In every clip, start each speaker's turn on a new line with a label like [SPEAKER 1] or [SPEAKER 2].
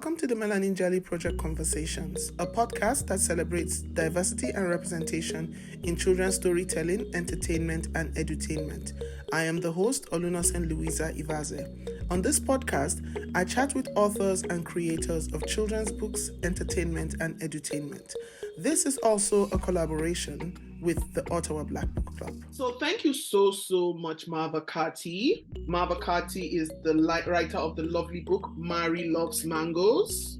[SPEAKER 1] Welcome to the Melanin Jelly Project Conversations, a podcast that celebrates diversity and representation in children's storytelling, entertainment, and edutainment. I am the host, Olunosen Louisa Ivaze. On this podcast, I chat with authors and creators of children's books, entertainment, and edutainment. This is also a collaboration with the Ottawa Black Book Club. So thank you so much, Marva Carty. Marva Carty is the writer of the lovely book, Mari Loves Mangoes.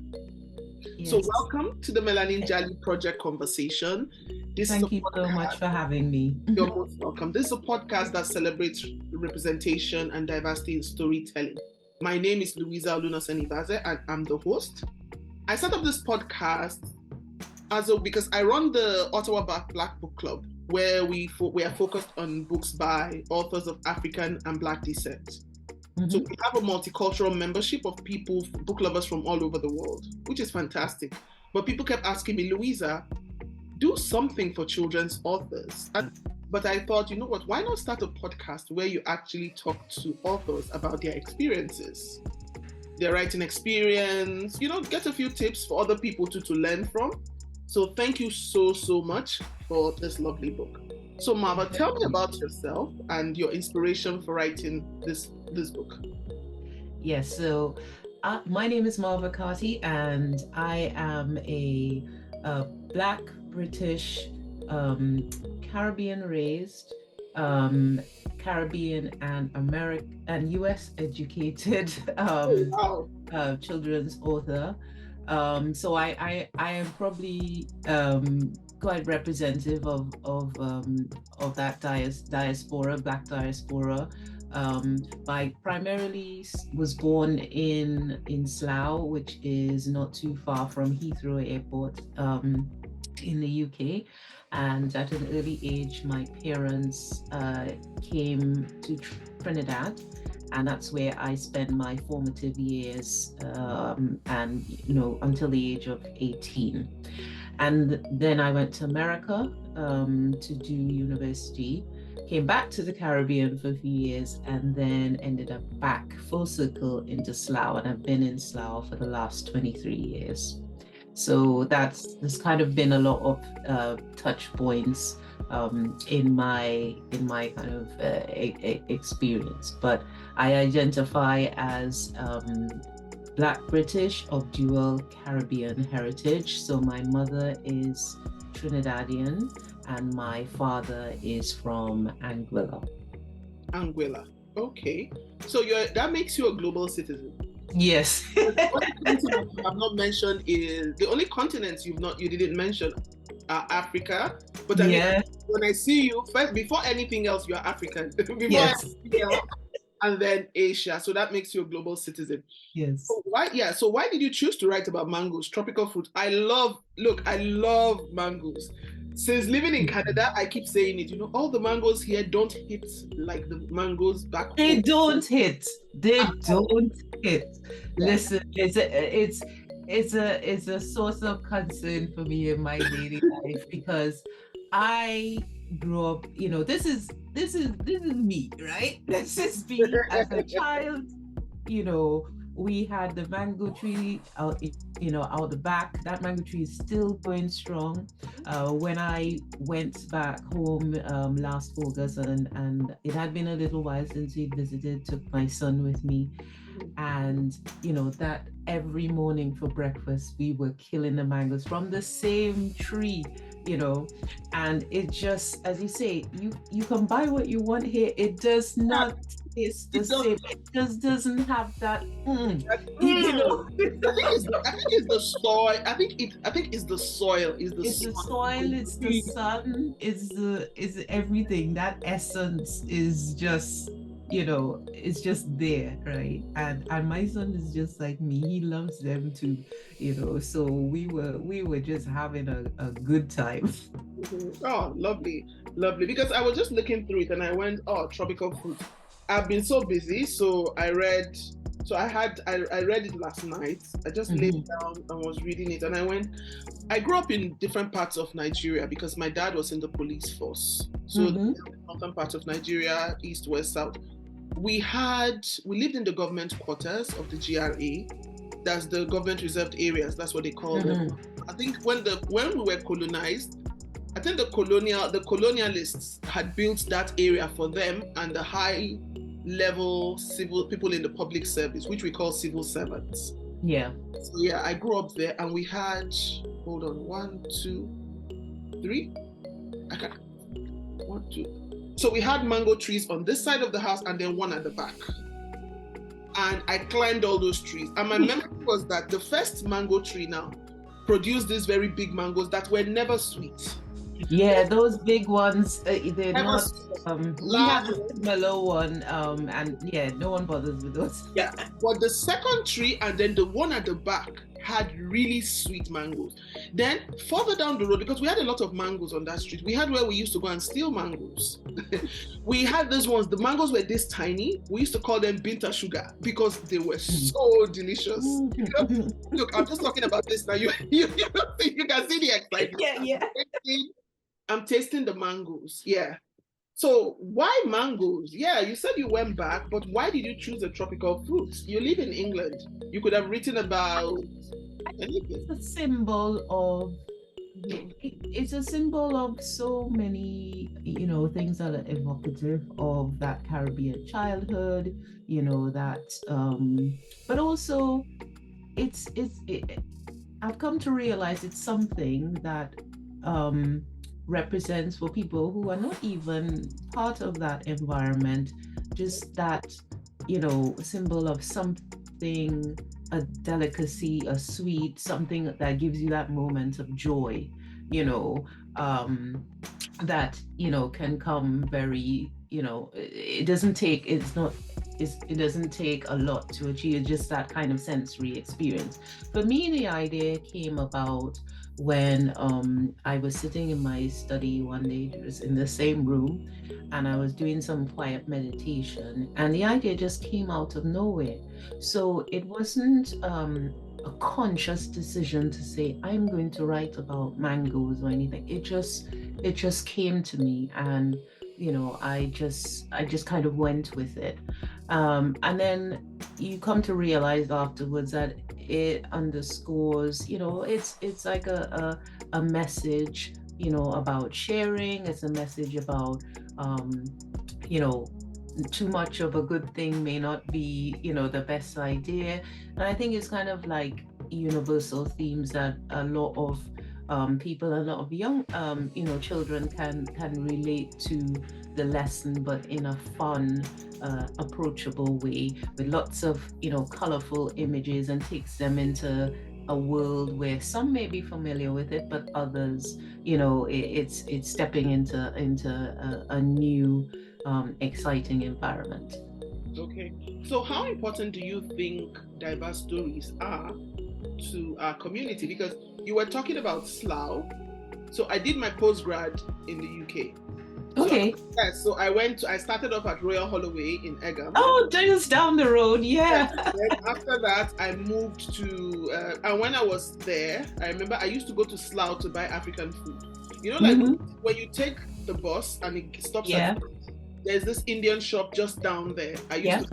[SPEAKER 1] Yes. So welcome to the Melanin Jelly Project Conversation.
[SPEAKER 2] Thank you so much for having me.
[SPEAKER 1] You're most welcome. This is a podcast that celebrates representation and diversity in storytelling. My name is Louisa Olunosen Ivaze, and I'm the host. I set up this podcast because I run the Ottawa Black Book Club, where we are focused on books by authors of African and Black descent. Mm-hmm. So we have a multicultural membership of people, book lovers from all over the world, which is fantastic. But people kept asking me, Louisa, do something for children's authors. But I thought, you know what, why not start a podcast where you actually talk to authors about their experiences, their writing experience, get a few tips for other people to learn from. So thank you so much for this lovely book. So Marva, tell me about yourself and your inspiration for writing this book.
[SPEAKER 2] Yes, so my name is Marva Carty, and I am a Black British Caribbean raised Caribbean and American and US educated children's author. So I am probably quite representative of that diaspora, Black diaspora. I primarily was born in Slough, which is not too far from Heathrow Airport in the UK. And at an early age, my parents came to Trinidad. And that's where I spent my formative years, and until the age of 18. And then I went to America to do university, came back to the Caribbean for a few years, and then ended up back full circle into Slough. And I've been in Slough for the last 23 years. So there's kind of been a lot of touch points in my kind of experience, but I identify as Black British of dual Caribbean heritage. So my mother is Trinidadian and my father is from Anguilla.
[SPEAKER 1] Anguilla, okay. So that makes you a global citizen.
[SPEAKER 2] Yes.
[SPEAKER 1] The only continent you have not mentioned is the only continents you didn't mention are Africa. But I mean, when I see you first, before anything else, you are African. Anything else, and then Asia. So that makes you a global citizen.
[SPEAKER 2] Yes.
[SPEAKER 1] So why did you choose to write about mangoes, tropical fruit? I love mangoes. Since living in Canada, I keep saying it, all the mangoes here don't hit like the mangoes back home.
[SPEAKER 2] They don't hit. Listen, it's a source of concern for me in my daily life, because I grew up, this is me, right? This is me as a child. We had the mango tree out the back. That mango tree is still going strong. When I went back home last August, and it had been a little while since we visited, took my son with me. And that every morning for breakfast we were killing the mangoes from the same tree, and it just, as you say, you can buy what you want here. It does not taste the same. It just doesn't have that.
[SPEAKER 1] I think it's the soil. I think it's the soil. It's the soil.
[SPEAKER 2] It's the sun. It's everything. That essence is just. It's just there, right? And my son is just like me. He loves them too, so we were just having a good time.
[SPEAKER 1] Mm-hmm. Oh, lovely. Because I was just looking through it and I went, oh, tropical fruit. I've been so busy, so I read it last night. I just laid down and was reading it, and I grew up in different parts of Nigeria because my dad was in the police force. So the northern part of Nigeria, east, west, south. We lived in the government quarters of the GRA, That's the government reserved areas. That's what they call them. I think when we were colonized, I think the colonialists had built that area for them and the high level civil people in the public service, which we call civil servants.
[SPEAKER 2] Yeah.
[SPEAKER 1] So yeah, I grew up there, and we had, hold on, 1, 2, 3. I can't. 1, 2. So we had mango trees on this side of the house, and then one at the back. And I climbed all those trees. And my memory was that the first mango tree now produced these very big mangoes that were never sweet.
[SPEAKER 2] Yeah, those big ones, they're not. We have a mellow one, and yeah, no one bothers with those.
[SPEAKER 1] Yeah, but the second tree and then the one at the back had really sweet mangoes. Then further down the road, because we had a lot of mangoes on that street, we had where we used to go and steal mangoes. We had these ones, the mangoes were this tiny. We used to call them Binta sugar because they were so delicious. Look, I'm just talking about this now. You can see the excitement.
[SPEAKER 2] Yeah.
[SPEAKER 1] I'm tasting the mangoes. Yeah. So why mangoes? Yeah, you said you went back, but why did you choose a tropical fruit? You live in England. You could have written about anything.
[SPEAKER 2] It's a symbol of. It's a symbol of so many, things that are evocative of that Caribbean childhood. But also, I've come to realize it's something that represents for people who are not even part of that environment, just that, symbol of something, a delicacy, a sweet, something that gives you that moment of joy, that, can come very, it doesn't take a lot to achieve just that kind of sensory experience. For me, the idea came about when I was sitting in my study one day, just in the same room, and I was doing some quiet meditation, and the idea just came out of nowhere. So it wasn't a conscious decision to say, I'm going to write about mangoes or anything. It just came to me, and I just kind of went with it. And then you come to realize afterwards that it underscores, it's like a message, about sharing. It's a message about, too much of a good thing may not be, the best idea. And I think it's kind of like universal themes that a lot of people, a lot of young, children can relate to the lesson, but in a fun, approachable way, with lots of, colorful images, and takes them into a world where some may be familiar with it, but others, it's stepping into a new, exciting environment.
[SPEAKER 1] Okay. So how important do you think diverse stories are to our community? Because you were talking about Slough. So I did my postgrad in the UK.
[SPEAKER 2] Okay.
[SPEAKER 1] So I started off at Royal Holloway in Egham.
[SPEAKER 2] Oh, just down the road, yeah.
[SPEAKER 1] Then after that, I moved to, and when I was there, I remember I used to go to Slough to buy African food. When you take the bus and it stops at there's this Indian shop just down there. Then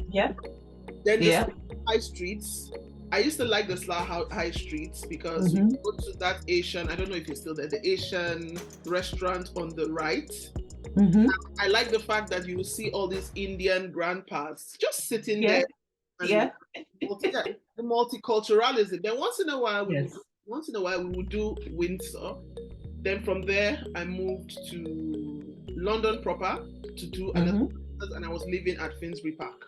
[SPEAKER 1] there's high streets. I used to like the Slough high streets because you go to that Asian, I don't know if you're still there, the Asian restaurant on the right. I like the fact that you will see all these Indian grandpas just sitting there. And the multiculturalism. Then once in a while we would do Windsor. Then from there I moved to London proper to do another, and I was living at Finsbury Park.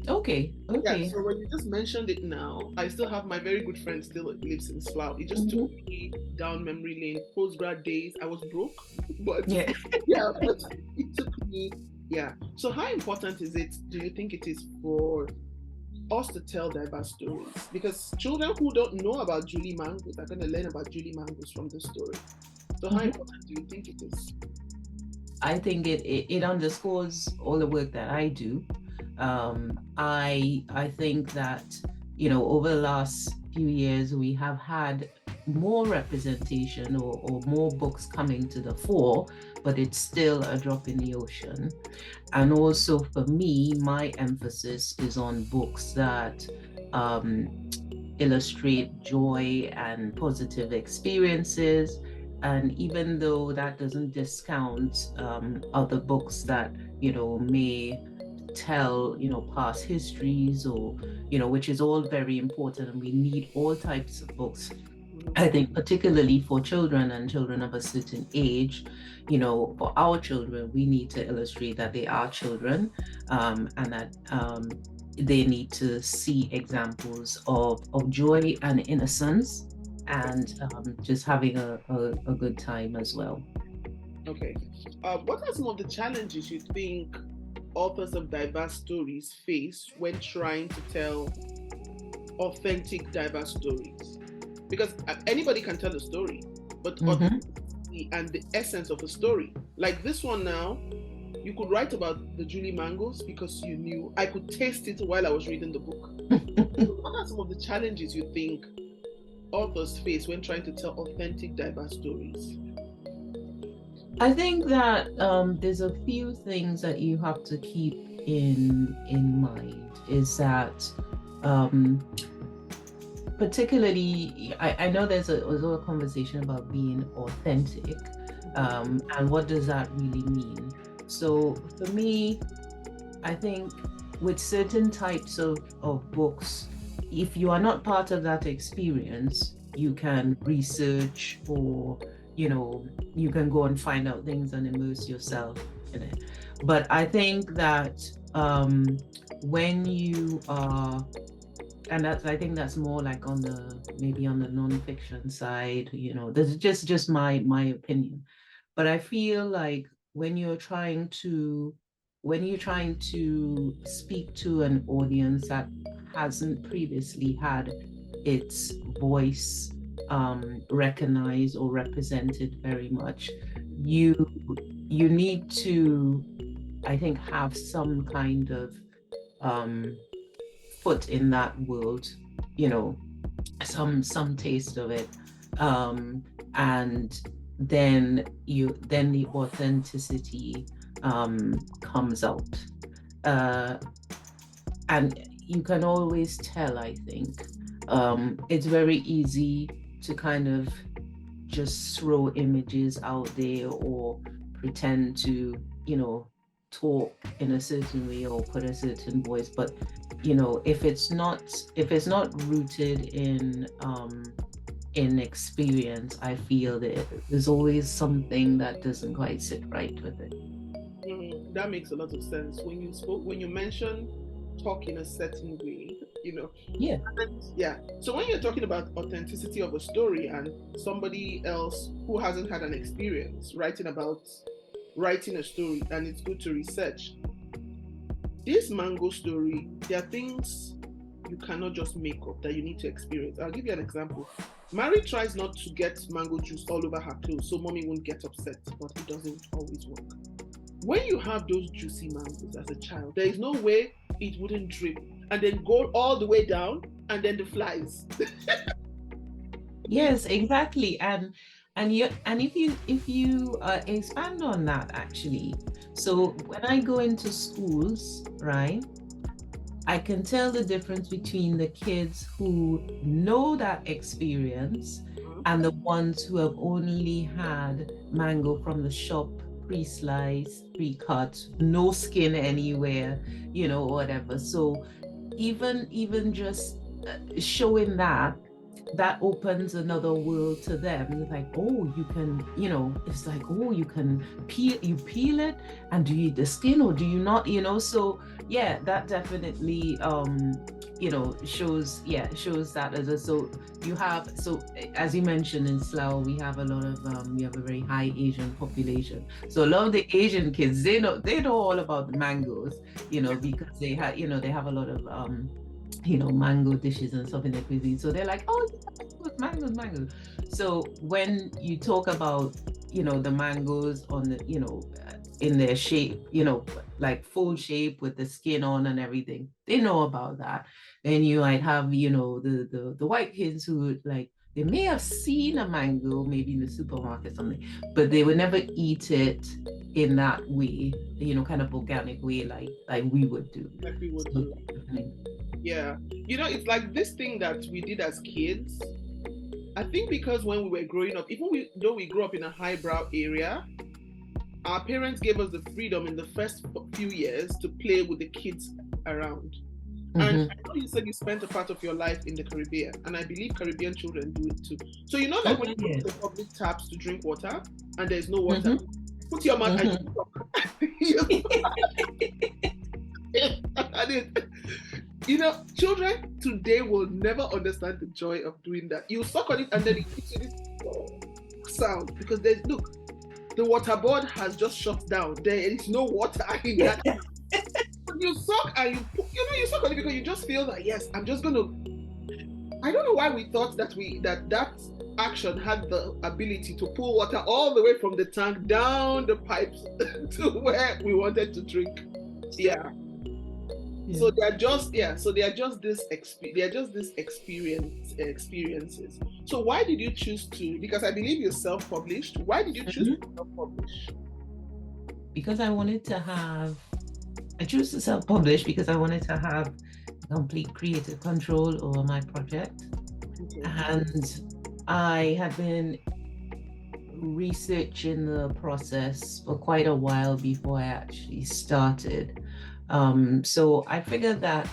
[SPEAKER 2] Okay.
[SPEAKER 1] Yeah, so when you just mentioned it now, I still have my very good friend still lives in Slough. It just took me down memory lane. Postgrad days, I was broke, but but it took me. Yeah. So how important do you think it is for us to tell diverse stories? Because children who don't know about Julie Mangoes are going to learn about Julie Mangoes from the story. So how important do you think it is?
[SPEAKER 2] I think it underscores all the work that I do. I think that, over the last few years, we have had more representation or more books coming to the fore, but it's still a drop in the ocean. And also for me, my emphasis is on books that illustrate joy and positive experiences. And even though that doesn't discount other books that, may tell, past histories or, which is all very important. And we need all types of books. I think particularly for children and children of a certain age, for our children, we need to illustrate that they are children, and that they need to see examples of joy and innocence, and just having a good time as well.
[SPEAKER 1] Okay. What are some of the challenges you think authors of diverse stories face when trying to tell authentic diverse stories? Because anybody can tell a story, but authenticity and the essence of a story, like this one now, you could write about the Julie mangoes because you knew I could taste it while I was reading the book. What are some of the challenges you think authors face when trying to tell authentic diverse stories?
[SPEAKER 2] I think that there's a few things that you have to keep in mind. Is that particularly, I know there's a conversation about being authentic, and what does that really mean? So for me, I think with certain types of books, if you are not part of that experience, you can research, or you can go and find out things and immerse yourself in it. But I think that when you are, and I think that's more like maybe on the nonfiction side, this is just my opinion. But I feel like when you're trying to speak to an audience that hasn't previously had its voice recognized or represented very much, you need to, I think, have some kind of foot in that world, some taste of it, and then the authenticity comes out, and you can always tell. I think it's very easy to kind of just throw images out there or pretend to talk in a certain way or put a certain voice, but if it's not rooted in experience, I feel that there's always something that doesn't quite sit right with it.
[SPEAKER 1] That makes a lot of sense. When you mention talk in a certain way,
[SPEAKER 2] Yeah.
[SPEAKER 1] So when you're talking about authenticity of a story and somebody else who hasn't had an experience writing a story, and it's good to research. This mango story, there are things you cannot just make up, that you need to experience. I'll give you an example. Mary tries not to get mango juice all over her clothes so mommy won't get upset, but it doesn't always work. When you have those juicy mangoes as a child, there is no way it wouldn't drip and then go all the way down, and then the flies.
[SPEAKER 2] Yes, exactly. And if you expand on that, actually, so when I go into schools, right, I can tell the difference between the kids who know that experience and the ones who have only had mango from the shop, pre-sliced, pre-cut, no skin anywhere, whatever. So even just showing that opens another world to them. It's like, oh, you can, it's like, oh, you can peel it, and do you eat the skin or do you not, so yeah, that definitely shows that as a, so as you mentioned, in Slough we have a lot of we have a very high Asian population, so a lot of the Asian kids, they know all about the mangoes, because they have a lot of mango dishes and stuff in their cuisine. So they're like, oh, mangoes. So when you talk about, the mangoes on the, in their shape, like full shape with the skin on and everything, they know about that. Then you might have, the white kids who, like, they may have seen a mango maybe in the supermarket or something, but they would never eat it in that way, kind of organic way, like we would do.
[SPEAKER 1] Like we would
[SPEAKER 2] so,
[SPEAKER 1] do. Yeah. It's like this thing that we did as kids. I think because when we were growing up, even though we grew up in a highbrow area, our parents gave us the freedom in the first few years to play with the kids around. And I know you said you spent a part of your life in the Caribbean, and I believe Caribbean children do it too. So like when you go to the public taps to drink water and there's no water, put your mouth and you suck. Children today will never understand the joy of doing that. You suck on it and then it gives you this sound because the water board has just shut down. There is no water in that. You suck and you suck on it because you just feel that, yes, I'm just gonna. I don't know why we thought that that action had the ability to pull water all the way from the tank down the pipes to where we wanted to drink. Yeah. So they are just this experiences. So why did you choose to? Because I believe you're self-published. Why did you choose to self-publish?
[SPEAKER 2] Because I chose to self-publish because I wanted to have complete creative control over my project. Okay. And I had been researching the process for quite a while before I actually started. So I figured that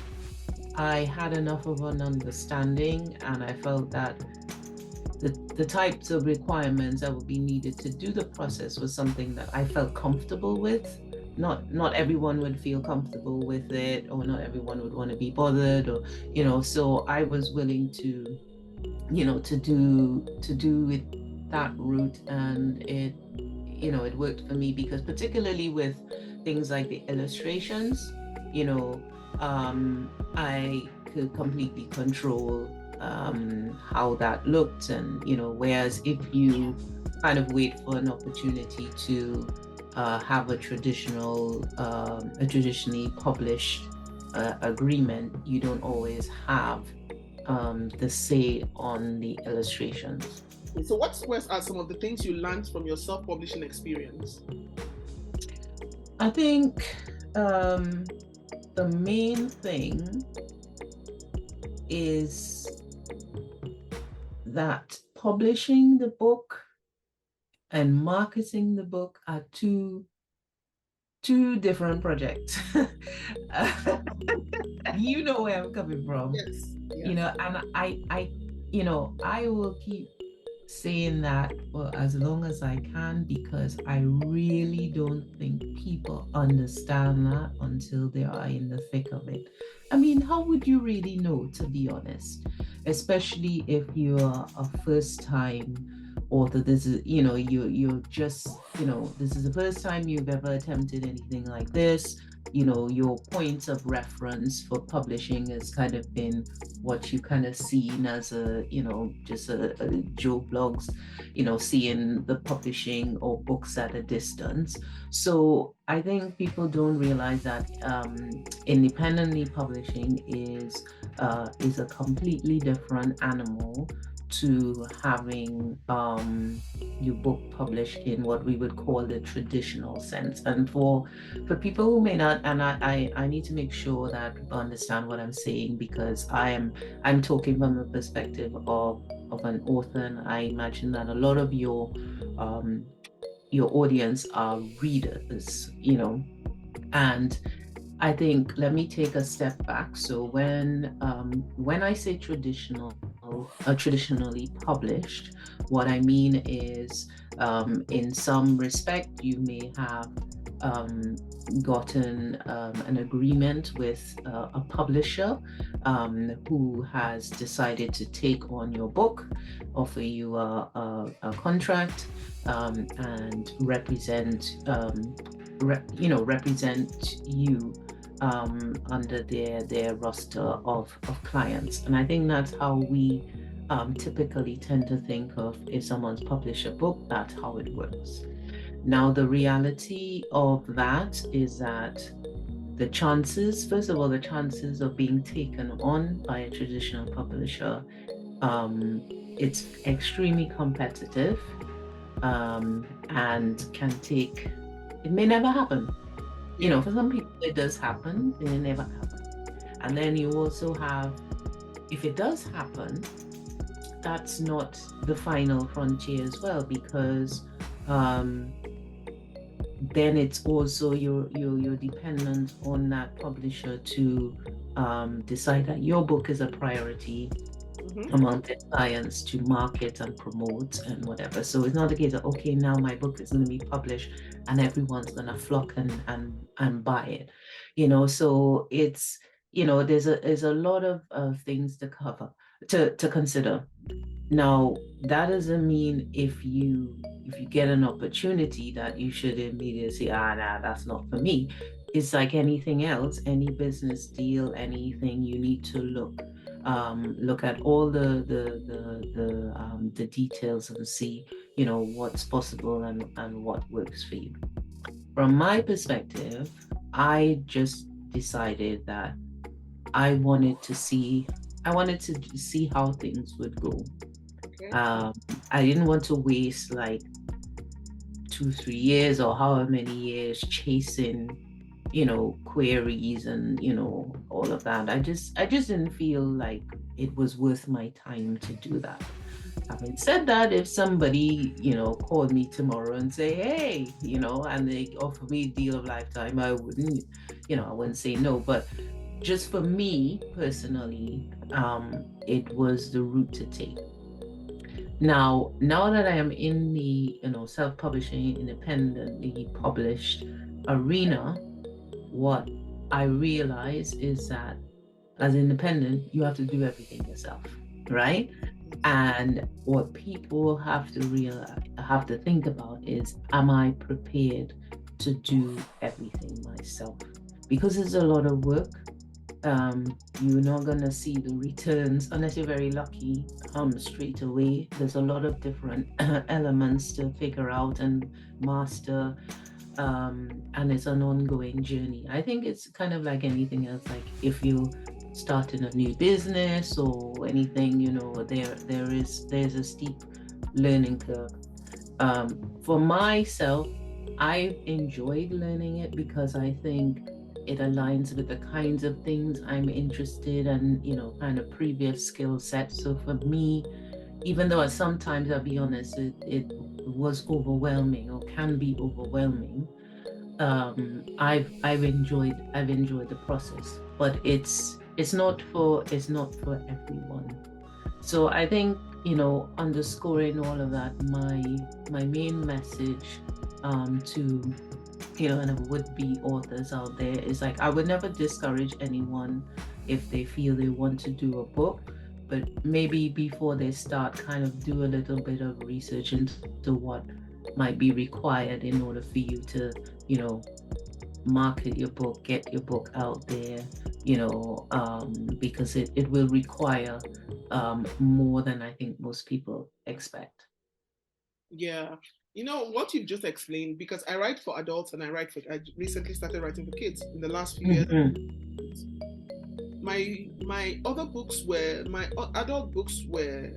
[SPEAKER 2] I had enough of an understanding, and I felt that the types of requirements that would be needed to do the process was something that I felt comfortable with. Not everyone would feel comfortable with it, or not everyone would want to be bothered, or so I was willing to do it that route, and it worked for me because particularly with things like the illustrations, I could completely control how that looked, and whereas if you kind of wait for an opportunity to have a traditionally published agreement, you don't always have the say on the illustrations.
[SPEAKER 1] So what are some of the things you learned from your self-publishing experience?
[SPEAKER 2] I think the main thing is that publishing the book and marketing the book are two different projects. You know where I'm coming from.
[SPEAKER 1] Yes.
[SPEAKER 2] And I will keep saying that for as long as I can, because I really don't think people understand that until they are in the thick of it. I mean, how would you really know, to be honest? Especially if you're a first-time author. This is, you're just, this is the first time you've ever attempted anything like this. Your points of reference for publishing has kind of been what you kind of seen as just a Joe blogs, seeing the publishing or books at a distance. So I think people don't realize that independently publishing is a completely different animal to having your book published in what we would call the traditional sense. And for people who may not, and I need to make sure that people understand what I'm saying, because I'm talking from the perspective of an author, and I imagine that a lot of your audience are readers, and I think, let me take a step back. So when I say traditionally published, what I mean is, in some respect, you may have gotten an agreement with a publisher who has decided to take on your book, offer you a contract, and represent you under their roster of clients. And I think that's how we typically tend to think of, if someone's published a book, that's how it works. Now, the reality of that is that the chances of being taken on by a traditional publisher, it's extremely competitive, and it may never happen. For some people it does happen, it never happen. And then you also have, if it does happen, that's not the final frontier as well, because then it's also you're dependent on that publisher to decide that your book is a priority among their clients to market and promote and whatever. So it's not a case of, okay, now my book is going to be published and everyone's going to flock and buy it, you know. So it's, you know, there's a lot of things to cover, to consider. Now, that doesn't mean if you get an opportunity that you should immediately say, nah, that's not for me. It's like anything else, any business deal, anything, you need to look at all the details and see, you know, what's possible and what works for you. From my perspective, I just decided that I wanted to see how things would go.
[SPEAKER 1] Okay.
[SPEAKER 2] I didn't want to waste like 2-3 years or however many years chasing, you know, queries and, you know, all of that. I just didn't feel like it was worth my time to do that. Having said that, if somebody, you know, called me tomorrow and say, hey, you know, and they offer me a deal of lifetime, I wouldn't say no. But just for me personally, it was the route to take. Now that I am in the, you know, self-publishing, independently published arena, what I realize is that as independent, you have to do everything yourself, right? And what people have to think about is, am I prepared to do everything myself? Because it's a lot of work. You're not gonna see the returns unless you're very lucky straight away. There's a lot of different elements to figure out and master, and it's an ongoing journey. I think it's kind of like anything else, like if you starting a new business or anything, you know, there's a steep learning curve. For myself, I enjoyed learning it because I think it aligns with the kinds of things I'm interested in, you know, kind of previous skill sets. So for me, even though sometimes, I'll be honest, it was overwhelming or can be overwhelming, I've enjoyed the process, but it's not for everyone. So I think, you know, underscoring all of that, my main message to, you know, and would-be authors out there is like, I would never discourage anyone if they feel they want to do a book, but maybe before they start, kind of do a little bit of research into what might be required in order for you to, you know, market your book, get your book out there, you know, because it will require more than I think most people expect.
[SPEAKER 1] Yeah. You know, what you've just explained, because I write for adults and I recently started writing for kids in the last few years. My adult books were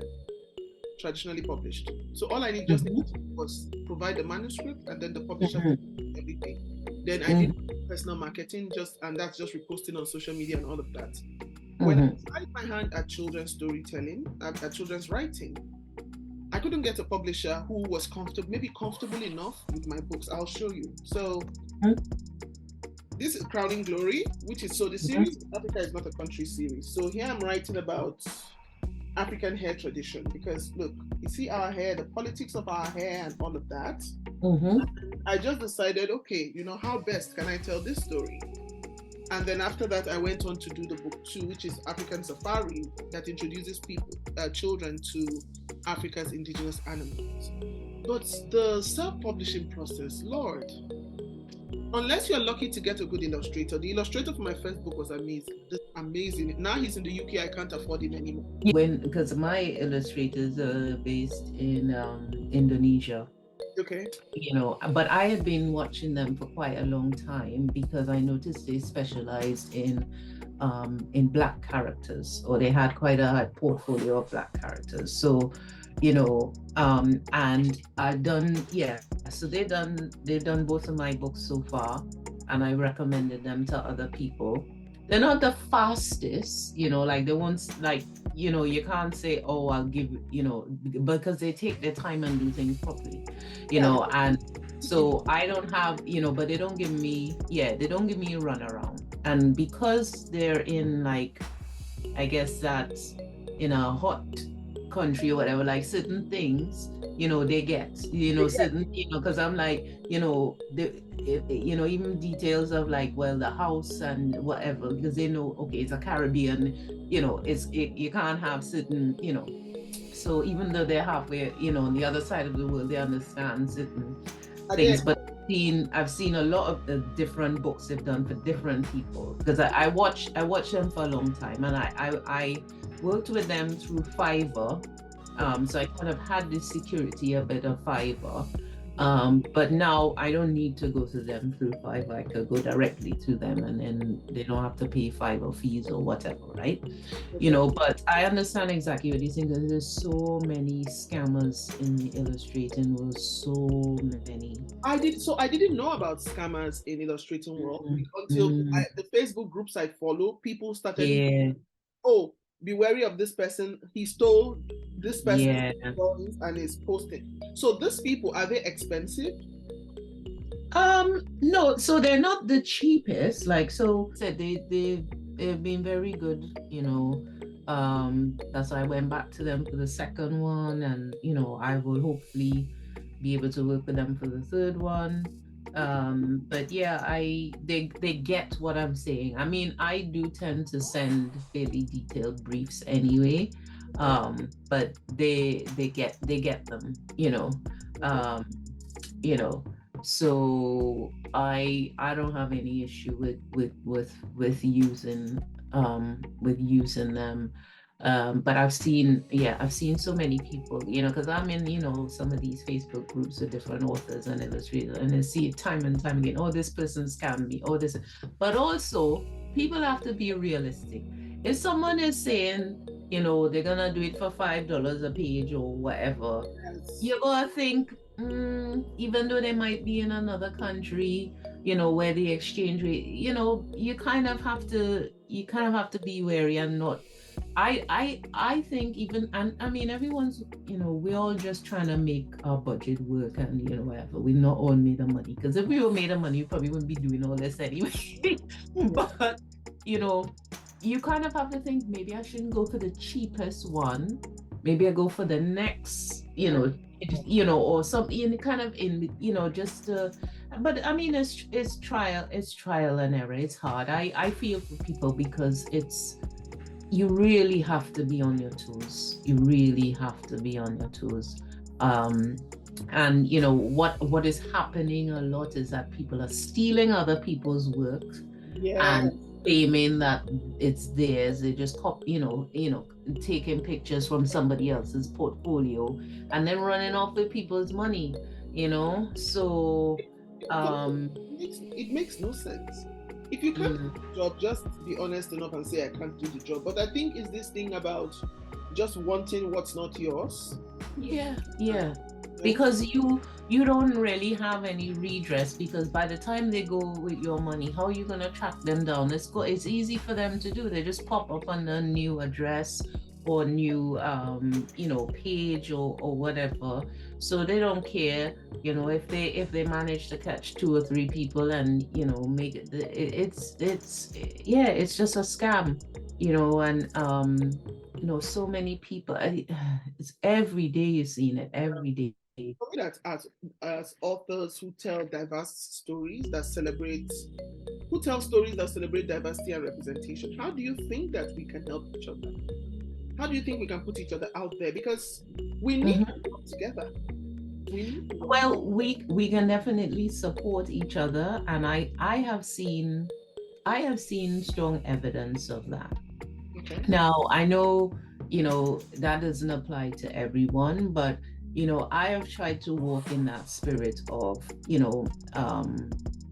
[SPEAKER 1] traditionally published. So all I needed to do was provide the manuscript, and then the publisher did everything. Then I did personal marketing, and that's just reposting on social media and all of that. When I tried my hand at children's storytelling, at children's writing, I couldn't get a publisher who was comfortable enough with my books. I'll show you. So this is Crowning Glory, the series Africa is Not a Country series. So here I'm writing about African hair tradition, because look, you see our hair, the politics of our hair and all of that. I just decided, okay, you know, how best can I tell this story? And then after that, I went on to do the book 2, which is African Safari, that introduces children to Africa's indigenous animals. But the self-publishing process, Lord, unless you're lucky to get a good illustrator. The illustrator for my first book was amazing. Now he's in the UK, I can't afford him anymore.
[SPEAKER 2] Because my illustrators are based in Indonesia.
[SPEAKER 1] Okay.
[SPEAKER 2] You know, but I had been watching them for quite a long time because I noticed they specialized in Black characters, or they had quite a portfolio of Black characters. So, you know, and I've done, so they've done both of my books so far, and I recommended them to other people. they're not the fastest, like the ones like, you can't say, oh, I'll give, because they take their time and do things properly,
[SPEAKER 1] Yeah.
[SPEAKER 2] and so I don't have, but they don't give me a runaround. And because they're in, like, I guess that's in a hot country or whatever, like certain things, they get, certain, because I'm like, even details of like, well, the house and whatever, because they know, okay, it's a Caribbean, you can't have certain, so even though they're halfway, on the other side of the world, they understand certain things. But I've seen a lot of the different books they've done for different people, because I watched them for a long time, and I worked with them through Fiverr. So I kind of had the security a bit of Fiverr. But now I don't need to go to them through Fiverr. I could go directly to them, and then they don't have to pay Fiverr fees or whatever, right? But I understand exactly what you're saying, because there's so many scammers in the illustrating world, so many.
[SPEAKER 1] I didn't know about scammers in illustrating world until the Facebook groups I follow, people started, oh, be wary of this person. He stole this person's drawings and is posting. So these people, are they expensive?
[SPEAKER 2] No, so they're not the cheapest. Like, so said, they've been very good, that's why I went back to them for the second one, and I will hopefully be able to work with them for the third one. But yeah, they get what I'm saying. I mean, I do tend to send fairly detailed briefs anyway, but they get them, so I don't have any issue with using them. But I've seen so many people, because I'm in, some of these Facebook groups with different authors and illustrators, and I see it time and time again, oh, this person scammed me, oh, this. But also, people have to be realistic. If someone is saying, they're gonna do it for $5 a page or whatever, you're gonna think, even though they might be in another country, where the exchange rate, you kind of have to be wary and not. I think even, and I mean, everyone's, we're all just trying to make our budget work, and whatever. We're not all made of money, because if we were made of money, we probably wouldn't be doing all this anyway. But you kind of have to think, maybe I shouldn't go for the cheapest one. Maybe I go for the next, or something kind of in, just. But I mean, it's trial and error. It's hard. I feel for people, because you really have to be on your toes. You really have to be on your toes. And what is happening a lot is that people are stealing other people's work and claiming that it's theirs. They just taking pictures from somebody else's portfolio and then running off with people's money. So
[SPEAKER 1] it makes no sense. If you can't do the job, just be honest enough and say, I can't do the job. But I think it's this thing about just wanting what's not yours.
[SPEAKER 2] Yeah. Because you don't really have any redress, because by the time they go with your money, how are you going to track them down? It's easy for them to do. They just pop up on a new address or new page or whatever. So they don't care, if they manage to catch 2 or 3 people and make it. It's just a scam, and so many people. It's every day you're seeing it, every day.
[SPEAKER 1] For me, that as authors who tell diverse stories that celebrate diversity and representation, how do you think that we can help each other? How do you think we can put each other out there? Because we need to come together.
[SPEAKER 2] Well, we can definitely support each other, and I have seen strong evidence of that. Okay. Now I know that doesn't apply to everyone, but I have tried to walk in that spirit of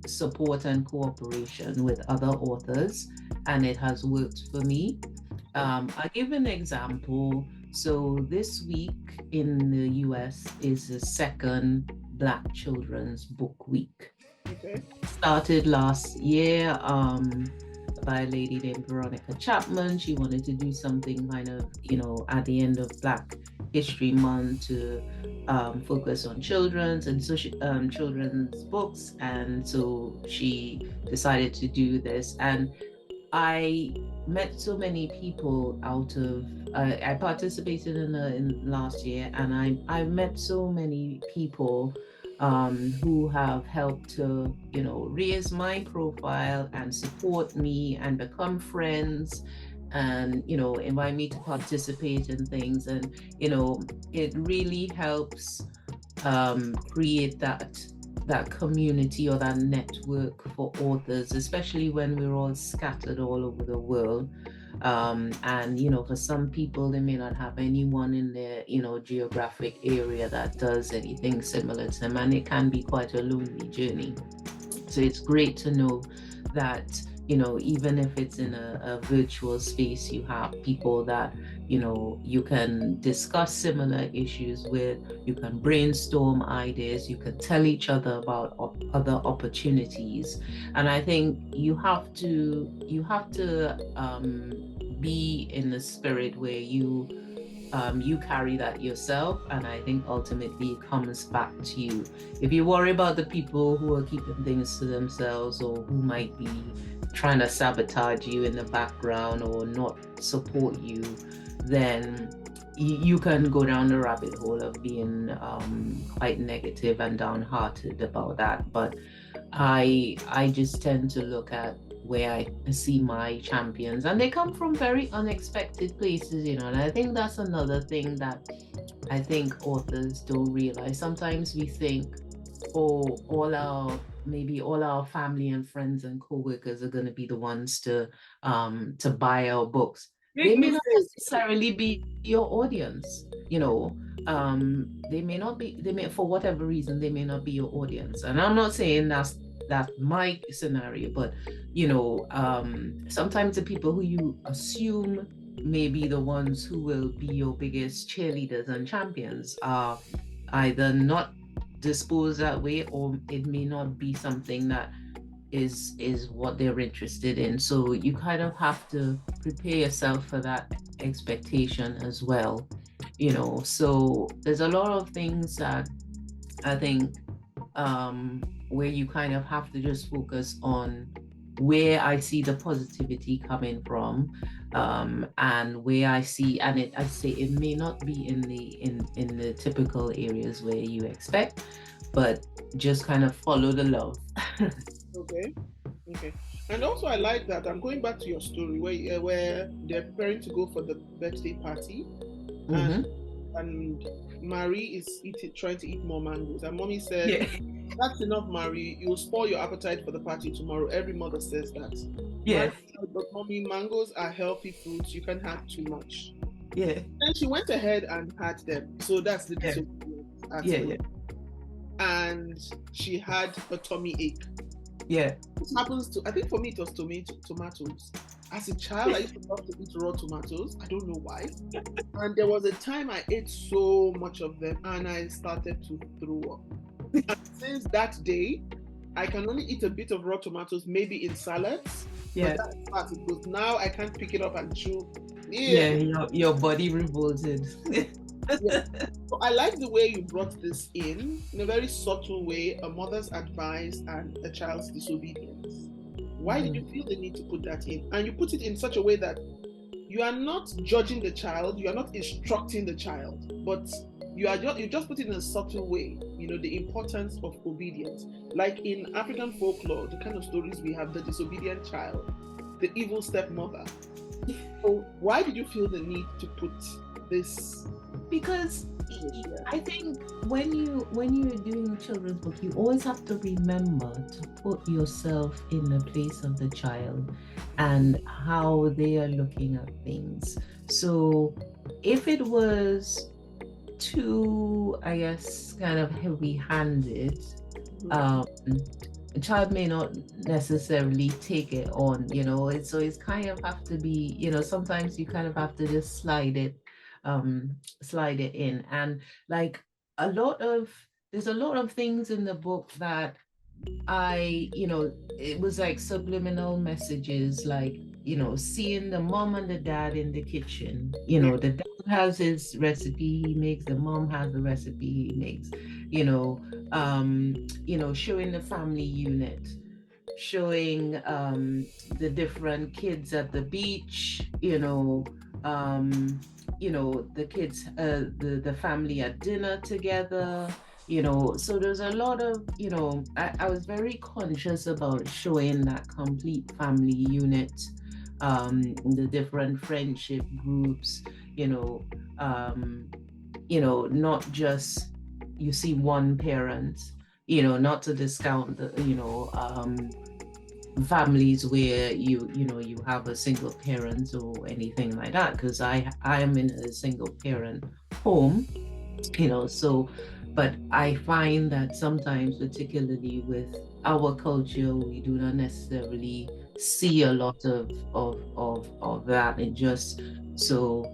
[SPEAKER 2] support and cooperation with other authors, and it has worked for me. I'll give an example. So this week in the US is the second Black Children's Book Week. Okay. Started last year. by a lady named Veronica Chapman. She wanted to do something kind of, at the end of Black History Month to focus on children's and children's books. And so she decided to do this. And I met so many people out of, I participated in last year, and I met so many people who have helped to, raise my profile and support me and become friends and, invite me to participate in things. And, it really helps create that community or that network for authors, especially when we're all scattered all over the world. And for some people, they may not have anyone in their geographic area that does anything similar to them, and it can be quite a lonely journey. So it's great to know that even if it's in a virtual space, you have people that you can discuss similar issues with, you can brainstorm ideas, you can tell each other about other opportunities. And I think you have to be in the spirit where you carry that yourself, and I think ultimately it comes back to you. If you worry about the people who are keeping things to themselves or who might be trying to sabotage you in the background or not support you, then you can go down the rabbit hole of being quite negative and downhearted about that. But I just tend to look at where I see my champions, and they come from very unexpected places, and I think that's another thing that I think authors don't realize. Sometimes we think, oh, all our family and friends and co-workers are going to be the ones to buy our books. They may not necessarily be your audience, they may, for whatever reason, they may not be your audience. And I'm not saying that's my scenario, but sometimes the people who you assume may be the ones who will be your biggest cheerleaders and champions are either not disposed that way, or it may not be something that is what they're interested in. So you kind of have to prepare yourself for that expectation as well. So there's a lot of things that I think where you kind of have to just focus on where I see the positivity coming from, and where I see, and I say it may not be in the typical areas where you expect, but just kind of follow the love.
[SPEAKER 1] Okay. And also, I like that. I'm going back to your story where they're preparing to go for the birthday party, and Marie is trying to eat more mangoes, and Mommy said,
[SPEAKER 2] Yeah.
[SPEAKER 1] "That's enough, Marie. You'll spoil your appetite for the party tomorrow." Every mother says that.
[SPEAKER 2] Yeah.
[SPEAKER 1] But Mommy, mangoes are healthy fruits. You can't have too much.
[SPEAKER 2] Yeah.
[SPEAKER 1] And she went ahead and had them. So that's the disobedience aspect.
[SPEAKER 2] Yeah.
[SPEAKER 1] And she had a tummy ache.
[SPEAKER 2] Yeah.
[SPEAKER 1] This happens to, I think for me it was tomatoes. As a child, I used to love to eat raw tomatoes. I don't know why. And there was a time I ate so much of them and I started to throw up. And since that day, I can only eat a bit of raw tomatoes, maybe in salads.
[SPEAKER 2] Yeah.
[SPEAKER 1] But that's part it goes. Now I can't pick it up and chew.
[SPEAKER 2] Yeah, your body revolted.
[SPEAKER 1] So I like the way you brought this in a very subtle way, a mother's advice and a child's disobedience. Why did you feel the need to put that in? And you put it in such a way that you are not judging the child, you are not instructing the child, but you just put it in a subtle way, the importance of obedience. Like in African folklore, the kind of stories we have, the disobedient child, the evil stepmother. So why did you feel the need to put this?
[SPEAKER 2] Because I think when you're doing children's book, you always have to remember to put yourself in the place of the child and how they are looking at things. So if it was too, I guess, kind of heavy-handed, a child may not necessarily take it on, so it's kind of have to be, sometimes you kind of have to just slide it in. And like there's a lot of things in the book that it was like subliminal messages, like, seeing the mom and the dad in the kitchen. The dad has his recipe he makes, the mom has the recipe he makes, showing the family unit, showing the different kids at the beach, the kids, the family at dinner together, so there's a lot of, I was very conscious about showing that complete family unit, the different friendship groups, not just you see one parent, not to discount the, families where you have a single parent or anything like that, because I am in a single parent home, so, but I find that sometimes, particularly with our culture, we do not necessarily see a lot of that. It just, so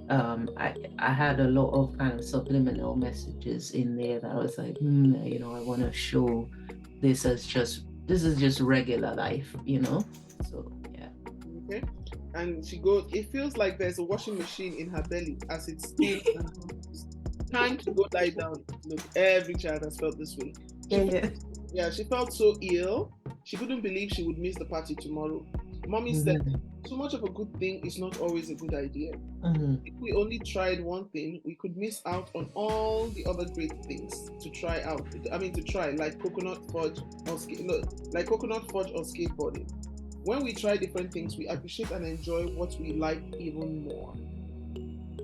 [SPEAKER 2] I had a lot of kind of subliminal messages in there that I was like, I want to show this as this is just regular life, so yeah.
[SPEAKER 1] Okay. And she goes, it feels like there's a washing machine in her belly as it spins and hums. Time to go lie down. Look, every child has felt this way. She felt so ill. She couldn't believe she would miss the party tomorrow. Mommy said, too much of a good thing is not always a good idea. If we only tried one thing, we could miss out on all the other great things to try, like coconut fudge or skateboarding. When we try different things, we appreciate and enjoy what we like even more.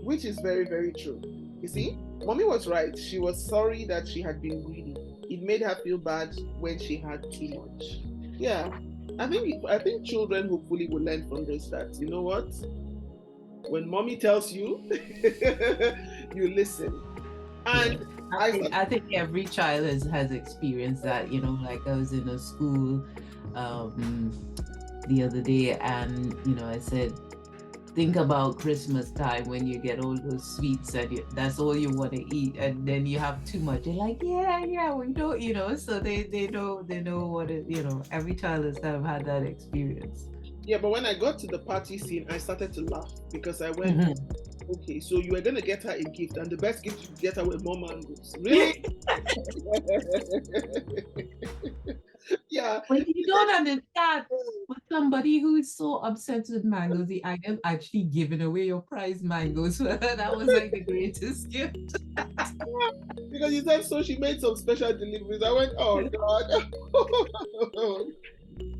[SPEAKER 1] Which is very, very true. You see, Mommy was right. She was sorry that she had been greedy. It made her feel bad when she had too much. Yeah, I think children hopefully will learn from this, that, you know what? When Mommy tells you, you listen. And
[SPEAKER 2] I think every child has experienced that, like I was in a school the other day, and I said, think about Christmas time when you get all those sweets and that's all you want to eat, and then you have too much. They're like, yeah, we don't, so they know what it, every child has kind of had that experience.
[SPEAKER 1] Yeah, but when I got to the party scene, I started to laugh because I went, okay, so you were going to get her a gift, and the best gift you could get her were more mangoes. Really? Yeah.
[SPEAKER 2] But you don't understand. With somebody who is so obsessed with mangoes, the idea of actually giving away your prize mangoes, that was like the greatest gift.
[SPEAKER 1] Because you said so, she made some special deliveries. I went, oh God.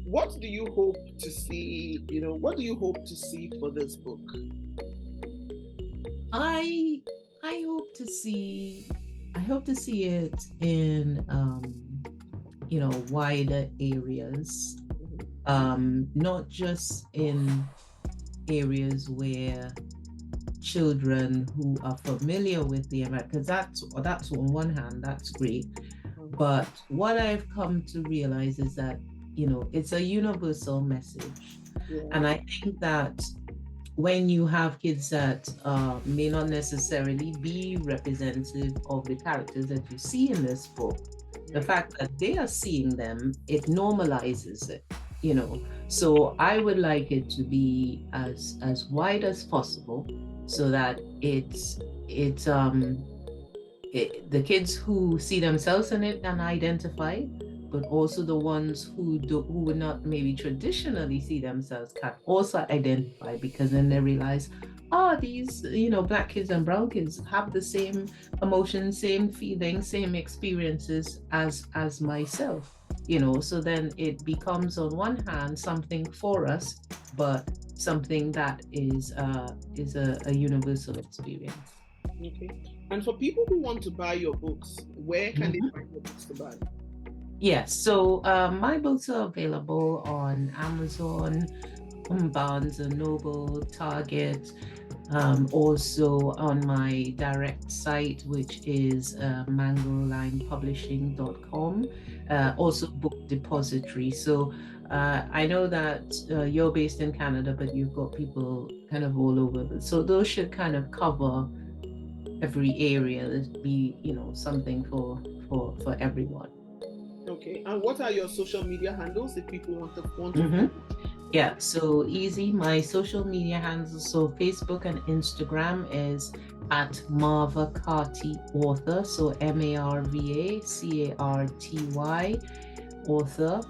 [SPEAKER 1] What do you hope to see? What do you hope to see for this book?
[SPEAKER 2] I hope to see it in wider areas, not just in areas where children who are familiar with the environment, because that's on one hand, that's great. But what I've come to realize is that, it's a universal message. Yeah. And I think that when you have kids that may not necessarily be representative of the characters that you see in this book, the fact that they are seeing them, it normalizes it, So I would like it to be as wide as possible, so that the kids who see themselves in it and identify, but also the ones who would not maybe traditionally see themselves can also identify, because then they realize, these, Black kids and brown kids have the same emotions, same feelings, same experiences as myself, so then it becomes, on one hand, something for us, but something that is a universal experience.
[SPEAKER 1] Okay. And for people who want to buy your books, where can they find your books to buy?
[SPEAKER 2] Yes, so my books are available on Amazon, Barnes & Noble, Target, also on my direct site, which is MangoLimePublishing.com, also Book Depository. So I know that you're based in Canada, but you've got people kind of all over. So those should kind of cover every area. There'd be, something for everyone.
[SPEAKER 1] Okay. And what are your social media handles if people want to
[SPEAKER 2] Mm-hmm. Yeah, so easy. My social media handles, so Facebook and Instagram is at Marva Carty Author, so MarvaCarty Author.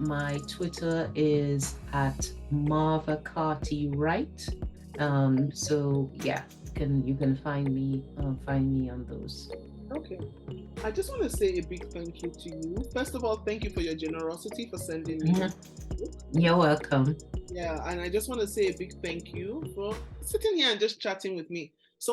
[SPEAKER 2] My Twitter is at Marva Carty Write. So yeah, you can find me on those.
[SPEAKER 1] Okay. I just want to say a big thank you to you. First of all, thank you for your generosity for sending me.
[SPEAKER 2] You're welcome.
[SPEAKER 1] Yeah, and I just want to say a big thank you for sitting here and just chatting with me. So